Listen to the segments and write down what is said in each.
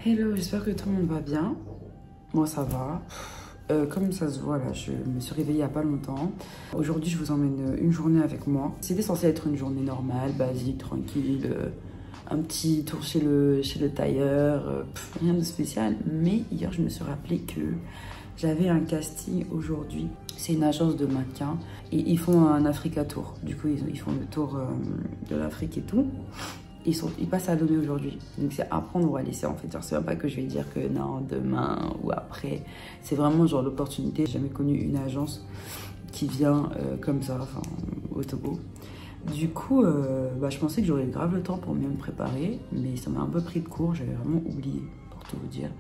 Hello, j'espère que tout le monde va bien. Moi, ça va. Comme ça se voit là, je me suis réveillée il n'y a pas longtemps. Aujourd'hui, je vous emmène une journée avec moi. C'était censé être une journée normale, basique, tranquille. Un petit tour chez le tailleur, rien de spécial. Mais hier, je me suis rappelé que j'avais un casting aujourd'hui. C'est une agence de mannequins et ils font un Africa Tour. Du coup, ils font le tour de l'Afrique et tout. Ils passent à Lomé aujourd'hui. Donc c'est à prendre ou à laisser en fait. Genre c'est même pas que je vais dire que non, demain ou après. C'est vraiment genre l'opportunité. J'ai jamais connu une agence qui vient comme ça, enfin au Togo. Du coup, je pensais que j'aurais grave le temps pour mieux me préparer. Mais ça m'a un peu pris de court, j'avais vraiment oublié pour tout vous dire.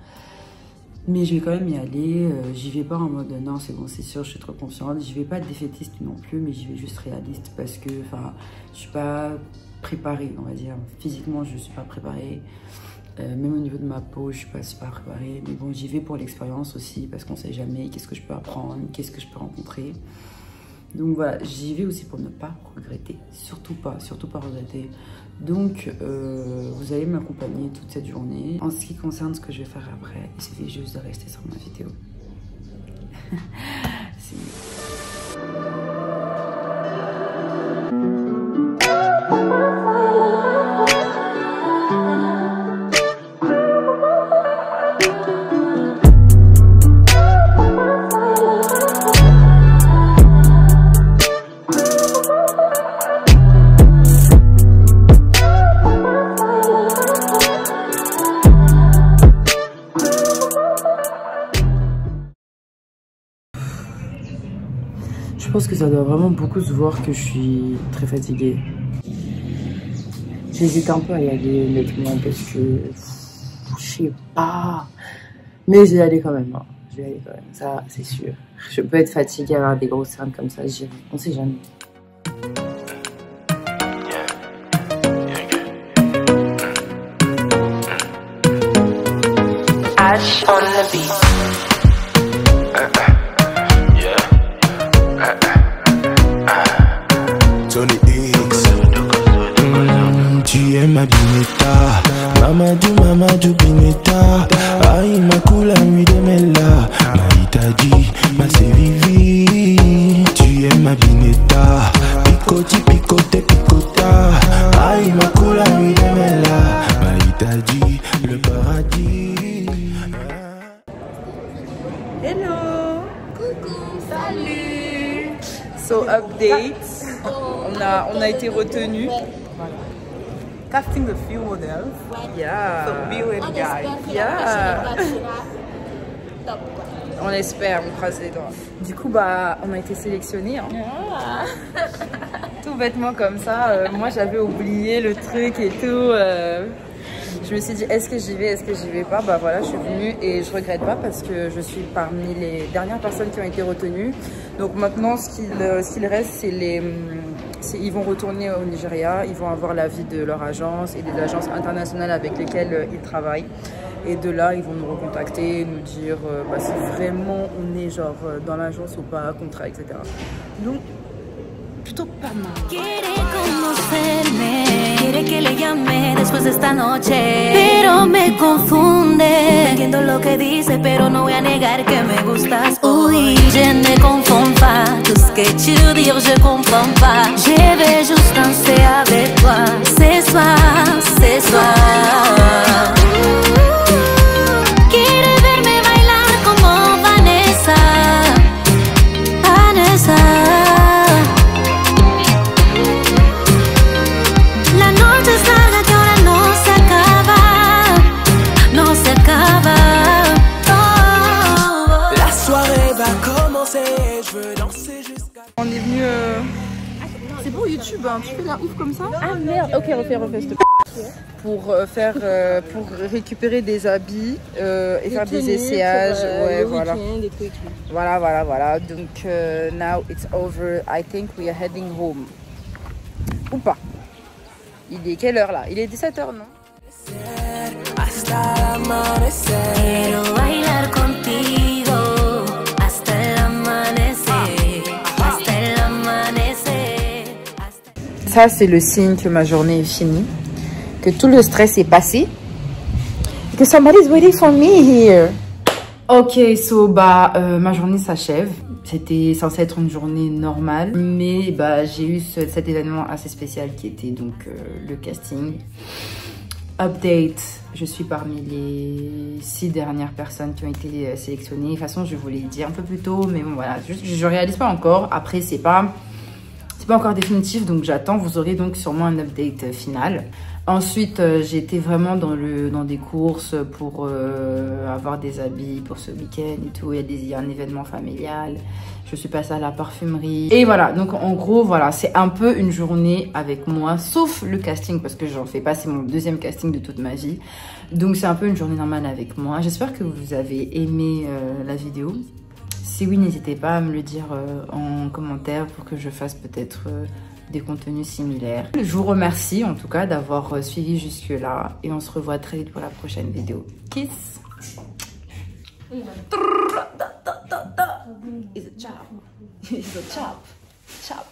Mais je vais quand même y aller. J'y vais pas en mode non c'est bon c'est sûr, je suis trop confiante. J'y vais pas défaitiste non plus, mais j'y vais juste réaliste parce que enfin je suis pas préparée, on va dire. Physiquement, je suis pas préparée. Même au niveau de ma peau, je suis pas super préparée. Mais bon, j'y vais pour l'expérience aussi parce qu'on sait jamais qu'est-ce que je peux apprendre, qu'est-ce que je peux rencontrer. Donc voilà, j'y vais aussi pour ne pas regretter. Surtout pas regretter. Donc, vous allez m'accompagner toute cette journée. En ce qui concerne ce que je vais faire après, il suffit juste de rester sur ma vidéo. Je pense que ça doit vraiment beaucoup se voir que je suis très fatiguée. J'hésite un peu à y aller honnêtement parce que je sais pas. Mais je vais y aller quand même. Hein. Je vais y aller quand même, ça c'est sûr. Je peux être fatiguée, avoir des grosses cernes comme ça, j'irai. On sait jamais. Ash on the beat. Tony X. Tu es ma bineta, Mamadou bineta. Aïe ma coula nuit de mela, Maïtadi, ma sévivi. Tu es ma bineta, picoti picote picota. Aïe ma coula nuit de mela, Maïtadi, le paradis. Hello. Coucou. Salut. So update. On a été retenus. Voilà. Casting the few models. Yeah. So Bill and Guy. Yeah. On espère, on croise les doigts. Du coup, on a été sélectionnés. Hein. Yeah. Tout bêtement comme ça. Moi, j'avais oublié le truc et tout. Je me suis dit, est-ce que j'y vais, est-ce que j'y vais pas? Voilà, je suis venue et je regrette pas parce que je suis parmi les dernières personnes qui ont été retenues. Donc maintenant, ce qu'il reste, c'est ils vont retourner au Nigeria, ils vont avoir l'avis de leur agence et des agences internationales avec lesquelles ils travaillent. Et de là, ils vont nous recontacter, nous dire si vraiment on est genre dans l'agence ou pas, contrat, etc. Donc, plutôt pas mal. Quiere que le llame después de esta noche, pero me confunde. Entiendo lo que dice, pero no voy a negar que me gustas. Oui, je ne comprends pas tout ce que tu dis, je comprends pas. Je vais juste danser avec toi ce soir, ce soir. Quiere verme bailar como Vanessa, Vanessa. On est venu. C'est pour YouTube, hein. Tu fais la ouf comme ça? Ah merde, ok, refais s'il te plaît. Pour récupérer des habits et faire des essayages. Ouais, voilà. Voilà. Donc, now it's over. I think we are heading home. Ou pas? Il est quelle heure là? Il est 17 h, non? Quiero bailar contigo hasta el amanecer, hasta el amanecer. Ça, c'est le signe que ma journée est finie, que tout le stress est passé. Because somebody's waiting for me here. Ok, so ma journée s'achève. C'était censé être une journée normale, mais j'ai eu cet événement assez spécial qui était donc le casting. Update, je suis parmi les 6 dernières personnes qui ont été sélectionnées. De toute façon, je vous l'ai dit un peu plus tôt, mais bon voilà, je réalise pas encore. Après, c'est pas encore définitif, donc j'attends. Vous aurez donc sûrement un update final. Ensuite, j'ai été vraiment dans des courses pour avoir des habits pour ce week-end et tout. Il y a un événement familial. Je suis passée à la parfumerie. Et voilà, donc en gros, voilà, c'est un peu une journée avec moi, sauf le casting, parce que j'en fais pas, c'est mon 2e casting de toute ma vie. Donc c'est un peu une journée normale avec moi. J'espère que vous avez aimé la vidéo. Si oui, n'hésitez pas à me le dire en commentaire pour que je fasse peut-être des contenus similaires. Je vous remercie en tout cas d'avoir suivi jusque là et on se revoit très vite pour la prochaine vidéo. Kiss. It's a chop. It's a chop. Chop.